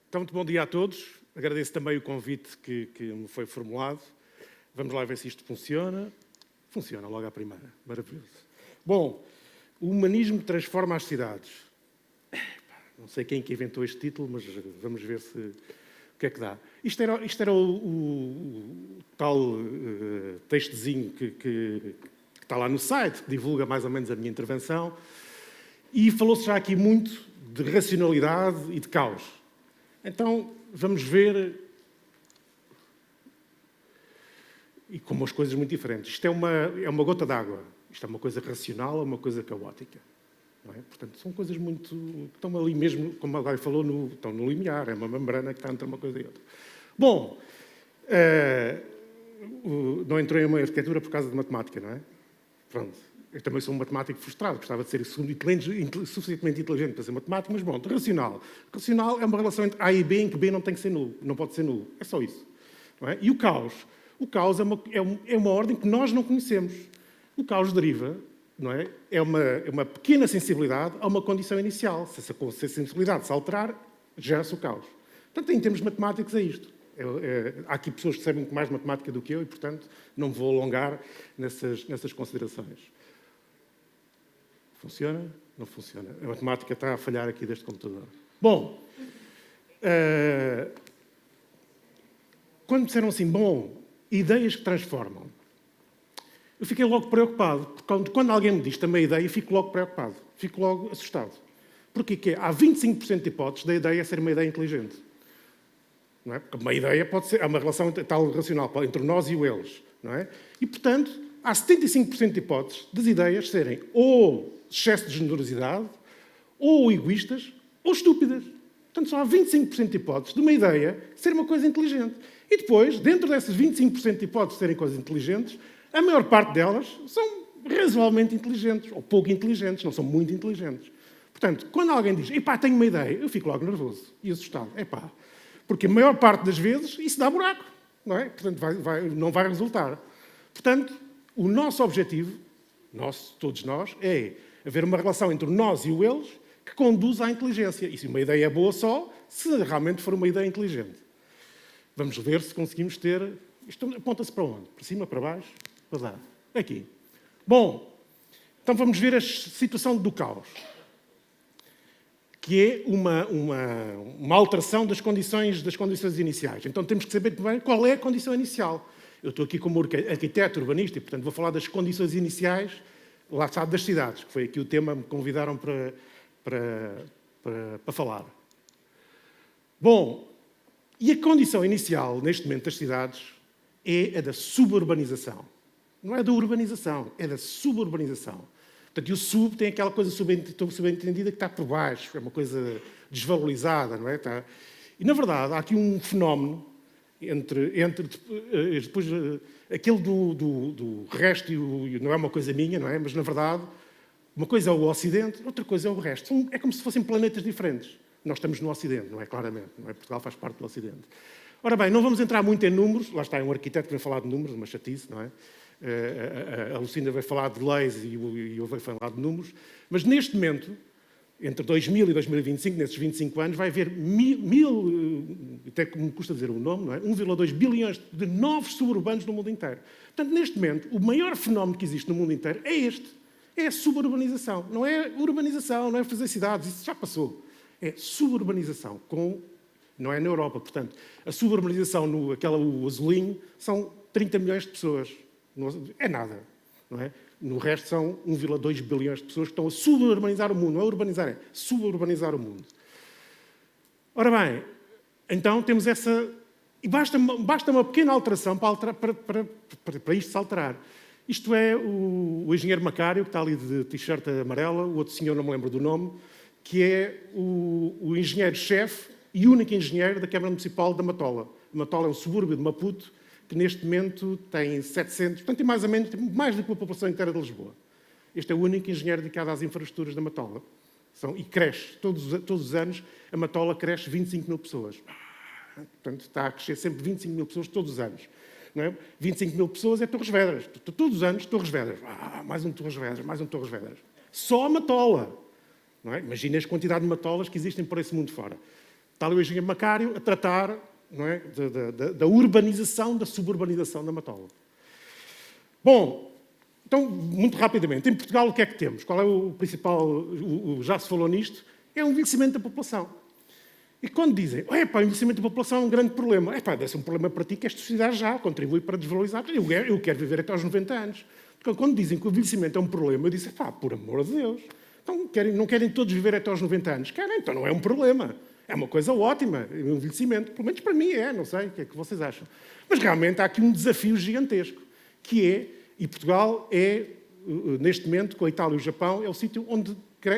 Então, muito bom dia a todos. Agradeço também o convite que me foi formulado. Vamos lá ver se isto funciona. Funciona logo à primeira. Maravilhoso. Bom, o humanismo transforma as cidades. Não sei quem que inventou este título, mas vamos ver o que é que dá. Isto era o tal textozinho que está lá no site, que divulga mais ou menos a minha intervenção. E falou-se já aqui muito de racionalidade e de caos. Então, vamos ver, e como as coisas muito diferentes. Isto é uma gota d'água. Isto é uma coisa racional, é uma coisa caótica. Não é? Portanto, são coisas muito... Estão ali mesmo, como agora falou, estão no limiar. É uma membrana que está entre uma coisa e outra. Bom, não entrou em uma arquitetura por causa de matemática, não é? Pronto. Eu também sou um matemático frustrado, gostava de ser suficientemente inteligente para ser matemático, mas bom, racional. Racional é uma relação entre A e B em que B não tem que ser nulo, não pode ser nulo. É só isso. Não é? E o caos? O caos é uma ordem que nós não conhecemos. O caos deriva, não é? É uma pequena sensibilidade a uma condição inicial. Se a sensibilidade se alterar, gera-se o caos. Portanto, em termos matemáticos é isto. Há aqui pessoas que sabem muito mais matemática do que eu e, portanto, não me vou alongar nessas considerações. Funciona? Não funciona. A matemática está a falhar aqui deste computador. Bom, quando disseram assim, ideias que transformam, eu fiquei logo preocupado, porque quando alguém me diz também ideia, fico logo preocupado, fico logo assustado. Porquê? Há 25% de hipóteses da ideia ser uma ideia inteligente. Não é? Porque uma ideia pode ser, há uma relação tal racional entre nós e o eles. Não é? E, portanto, há 75% de hipóteses das ideias serem ou excesso de generosidade, ou egoístas, ou estúpidas. Portanto, só há 25% de hipóteses de uma ideia ser uma coisa inteligente. E depois, dentro dessas 25% de hipóteses de serem coisas inteligentes, a maior parte delas são razoavelmente inteligentes, ou pouco inteligentes, não são muito inteligentes. Portanto, quando alguém diz, tenho uma ideia, eu fico logo nervoso e assustado. Porque a maior parte das vezes isso dá buraco, não é? Portanto, não vai resultar. Portanto, o nosso objetivo, todos nós, é haver uma relação entre nós e o eles que conduz à inteligência. E se uma ideia é boa só, se realmente for uma ideia inteligente. Vamos ver se conseguimos ter... Isto aponta-se para onde? Para cima, para baixo? Para lá. Aqui. Bom, então vamos ver a situação do caos, que é uma alteração das condições iniciais. Então temos que saber bem qual é a condição inicial. Eu estou aqui como arquiteto urbanista e, portanto, vou falar das condições iniciais, lá está, das cidades, que foi aqui o tema que me convidaram para falar. Bom, e a condição inicial, neste momento, das cidades é a da suburbanização. Não é da urbanização, é da suburbanização. Portanto, e o sub tem aquela coisa subentendida que está por baixo, é uma coisa desvalorizada, não é? E, na verdade, há aqui um fenómeno entre depois aquele do resto, não é uma coisa minha, não é? Mas, na verdade, uma coisa é o Ocidente, outra coisa é o resto. É como se fossem planetas diferentes. Nós estamos no Ocidente, não é? Claramente. Não é? Portugal faz parte do Ocidente. Ora bem, não vamos entrar muito em números. Lá está, é um arquiteto que vai falar de números, uma chatice, não é? A Lucinda vai falar de leis e eu vou falar de números. Mas, neste momento, entre 2000 e 2025, nesses 25 anos, vai haver até como me custa dizer o nome, não é? 1,2 bilhões de novos suburbanos no mundo inteiro. Portanto, neste momento, o maior fenómeno que existe no mundo inteiro é este. É a suburbanização. Não é urbanização, não é fazer cidades, isso já passou. É suburbanização, não é na Europa. Portanto, a suburbanização, o azulinho, são 30 milhões de pessoas. É nada, não é? No resto são 1,2 bilhões de pessoas que estão a suburbanizar o mundo. Não é urbanizar, é suburbanizar o mundo. Ora bem, então temos essa... E basta uma pequena alteração para isto se alterar. Isto é o engenheiro Macário, que está ali de t-shirt amarela, o outro senhor, não me lembro do nome, que é o engenheiro-chefe e único engenheiro da Câmara Municipal da Matola. A Matola é um subúrbio de Maputo, que neste momento tem 700, portanto, tem mais ou menos mais do que a população inteira de Lisboa. Este é o único engenheiro dedicado às infraestruturas da Matola. E cresce, todos os anos, a Matola cresce 25 mil pessoas. Portanto, está a crescer sempre 25 mil pessoas todos os anos. Não é? 25 mil pessoas é Torres Vedras. Todos os anos, Torres Vedras. Mais um Torres Vedras, mais um Torres Vedras. Só a Matola. Não é? Imagina a quantidade de matolas que existem por esse mundo fora. Está ali o engenheiro Macário a tratar, não é, da urbanização, da suburbanização da Matola. Bom, então, muito rapidamente, em Portugal o que é que temos? Qual é o principal, já se falou nisto, é o envelhecimento da população. E quando dizem, o envelhecimento da população é um grande problema, deve ser um problema para ti que esta sociedade já contribui para desvalorizar. Eu quero viver até aos 90 anos. Então, quando dizem que o envelhecimento é um problema, eu disse, por amor de Deus, então não querem todos viver até aos 90 anos? Querem, então não é um problema. É uma coisa ótima, o envelhecimento. Pelo menos para mim é, não sei o que é que vocês acham. Mas realmente há aqui um desafio gigantesco, que é, e Portugal é, neste momento, com a Itália e o Japão, é o sítio onde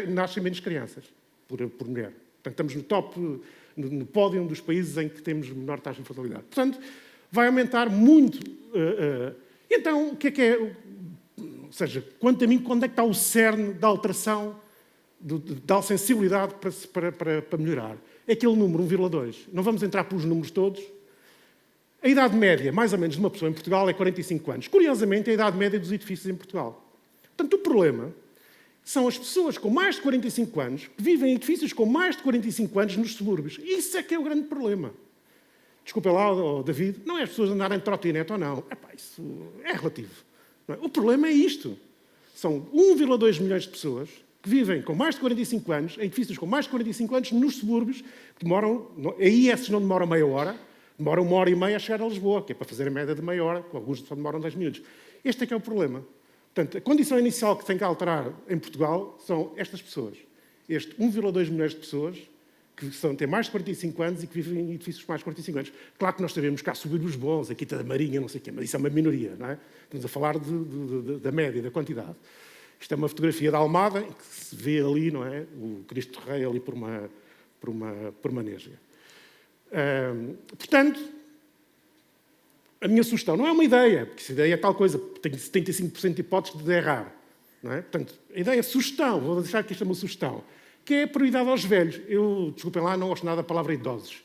nascem menos crianças por mulher. Portanto, estamos no pódio dos países em que temos menor taxa de fertilidade. Portanto, vai aumentar muito. Então, o que é? Ou seja, quanto a mim, quando é que está o cerne da alteração, da sensibilidade para melhorar? É aquele número, 1,2. Não vamos entrar pelos números todos. A idade média, mais ou menos, de uma pessoa em Portugal é 45 anos. Curiosamente, é a idade média dos edifícios em Portugal. Portanto, o problema são as pessoas com mais de 45 anos que vivem em edifícios com mais de 45 anos nos subúrbios. Isso é que é o grande problema. Desculpa lá, David, não é as pessoas andarem de trotinete ou não. Isso é relativo. Não é? O problema é isto. São 1,2 milhões de pessoas que vivem com mais de 45 anos, em edifícios com mais de 45 anos, nos subúrbios, que demoram, aí esses não demoram meia hora, demoram 1h30 a chegar a Lisboa, que é para fazer a média de meia hora, com alguns só demoram 10 minutos. Este é que é o problema. Portanto, a condição inicial que tem que alterar em Portugal são estas pessoas. Este 1,2 milhões de pessoas que têm mais de 45 anos e que vivem em edifícios de mais de 45 anos. Claro que nós sabemos que há subúrbios bons, a Quinta da Marinha, não sei o quê, mas isso é uma minoria, não é? Estamos a falar da média, da quantidade. Isto é uma fotografia da Almada, em que se vê ali, não é? O Cristo Rei ali por uma nésga. Portanto, a minha sugestão não é uma ideia, porque essa ideia é tal coisa, tenho 75% de hipóteses de errar. Não é? Portanto, a ideia é sugestão, vou deixar que isto é uma sugestão, que é a prioridade aos velhos. Eu, desculpem lá, não gosto nada da palavra idosos.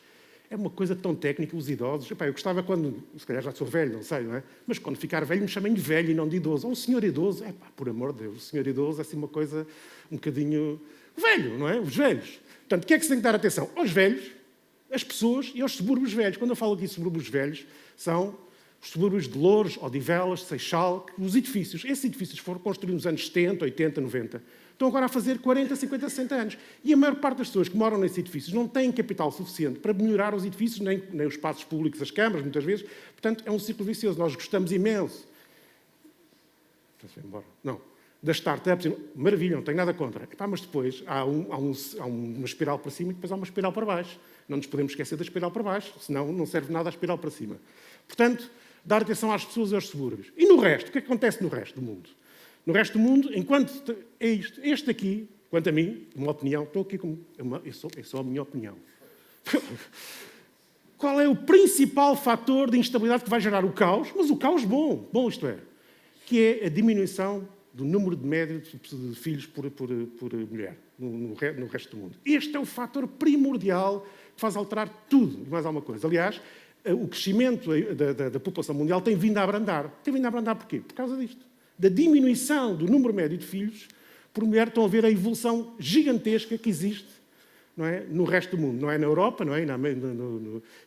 É uma coisa tão técnica, os idosos. Eu gostava quando, se calhar já sou velho, não sei, não é? Mas quando ficar velho me chamem de velho e não de idoso. Ou o senhor idoso, por amor de Deus, o senhor idoso é assim uma coisa um bocadinho velho, não é? Os velhos. Portanto, o que é que se tem que dar atenção? Aos velhos, às pessoas e aos subúrbios velhos. Quando eu falo aqui de subúrbios velhos, são os subúrbios de Loures, Odivelas, Seixal, os edifícios. Esses edifícios foram construídos nos anos 70, 80, 90. Estão agora a fazer 40, 50, 60 anos. E a maior parte das pessoas que moram nesses edifícios não têm capital suficiente para melhorar os edifícios, nem os espaços públicos, as câmaras, muitas vezes. Portanto, é um ciclo vicioso. Nós gostamos imenso. Não. Das startups, maravilha, não tenho nada contra. Mas depois há uma espiral para cima e depois há uma espiral para baixo. Não nos podemos esquecer da espiral para baixo, senão não serve nada a espiral para cima. Portanto, dar atenção às pessoas e aos subúrbios. E no resto? O que é que acontece no resto do mundo? No resto do mundo, enquanto é isto, este aqui, quanto a mim, uma opinião, estou aqui com... É só a minha opinião. Qual é o principal fator de instabilidade que vai gerar o caos? Mas o caos bom isto é, que é a diminuição do número de médio de filhos por mulher no resto do mundo. Este é o fator primordial que faz alterar tudo e mais alguma coisa. Aliás, o crescimento da população mundial tem vindo a abrandar. Tem vindo a abrandar porquê? Por causa disto. Da diminuição do número médio de filhos por mulher. Estão a ver a evolução gigantesca que existe, não é, no resto do mundo. Não é na Europa, não é,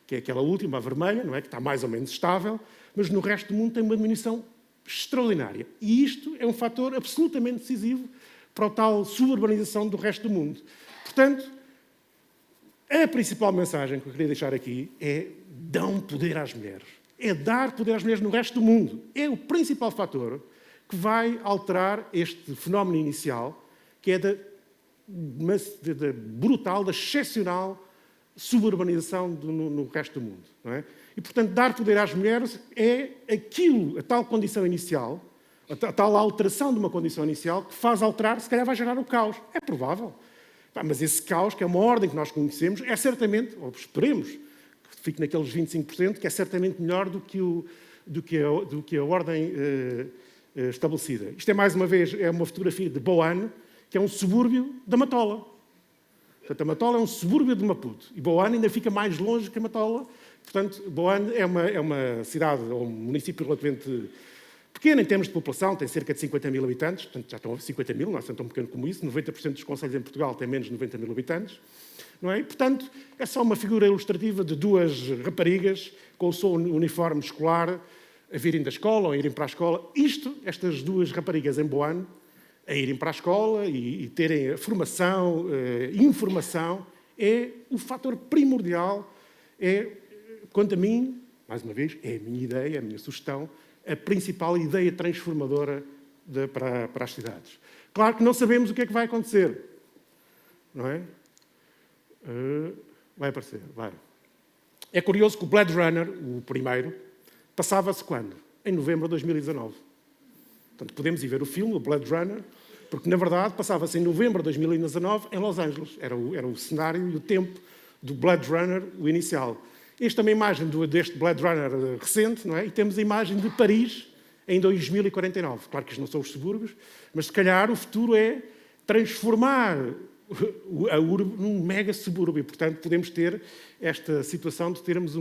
que é aquela última, a vermelha, não é, que está mais ou menos estável, mas no resto do mundo tem uma diminuição extraordinária. E isto é um fator absolutamente decisivo para a tal suburbanização do resto do mundo. Portanto, a principal mensagem que eu queria deixar aqui é: dão poder às mulheres. É dar poder às mulheres no resto do mundo. É o principal fator que vai alterar este fenómeno inicial, que é da brutal, da excepcional suburbanização no resto do mundo. Não é? E, portanto, dar poder às mulheres é aquilo, a tal condição inicial, a tal alteração de uma condição inicial que faz alterar, se calhar vai gerar o caos. É provável. Mas esse caos, que é uma ordem que nós conhecemos, é certamente, ou esperemos, que fique naqueles 25%, que é certamente melhor do que a ordem estabelecida. Isto é, mais uma vez, é uma fotografia de Boane, que é um subúrbio da Matola. Portanto, a Matola é um subúrbio de Maputo. E Boane ainda fica mais longe que a Matola. Portanto, Boane é uma cidade, ou um município relativamente pequeno em termos de população, tem cerca de 50 mil habitantes, portanto já estão a 50 mil, não é tão pequeno como isso, 90% dos concelhos em Portugal têm menos de 90 mil habitantes, não é? E, portanto, é só uma figura ilustrativa de duas raparigas com o seu uniforme escolar a virem da escola ou a irem para a escola. Estas duas raparigas em Boane, a irem para a escola e terem a formação, informação, é o fator primordial, quanto a mim, mais uma vez, é a minha ideia, é a minha sugestão, a principal ideia transformadora para as cidades. Claro que não sabemos o que é que vai acontecer, não é? Vai aparecer, vai. É curioso que o Blade Runner, o primeiro, passava-se quando? Em novembro de 2019. Portanto, podemos ir ver o filme, o Blade Runner, porque, na verdade, passava-se em novembro de 2019 em Los Angeles. Era o cenário e o tempo do Blade Runner, o inicial. Esta é uma imagem deste Blade Runner recente, não é? E temos a imagem de Paris em 2049. Claro que isto não são os subúrbios, mas se calhar o futuro é transformar a urbe num mega subúrbio. Portanto, podemos ter esta situação de termos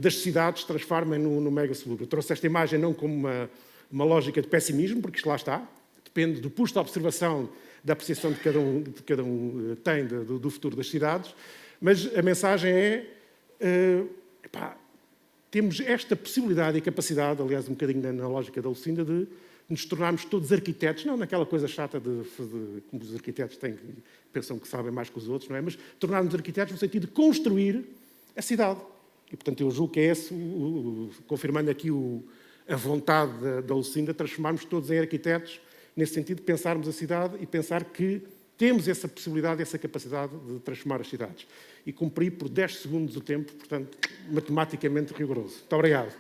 das cidades se transformem no mega subúrbio. Eu trouxe esta imagem não como uma lógica de pessimismo, porque isto lá está, depende do posto de observação, da apreciação de cada um tem do futuro das cidades, mas a mensagem é temos esta possibilidade e capacidade, aliás, um bocadinho na lógica da Lucinda, de nos tornarmos todos arquitetos, não naquela coisa chata como os arquitetos pensam que sabem mais que os outros, não é? Mas tornarmos arquitetos no sentido de construir a cidade. E, portanto, eu julgo que é esse, confirmando aqui a vontade da Lucinda, transformarmos todos em arquitetos, nesse sentido de pensarmos a cidade e pensar que temos essa possibilidade, essa capacidade de transformar as cidades. E cumprir por 10 segundos o tempo, portanto, matematicamente rigoroso. Muito obrigado.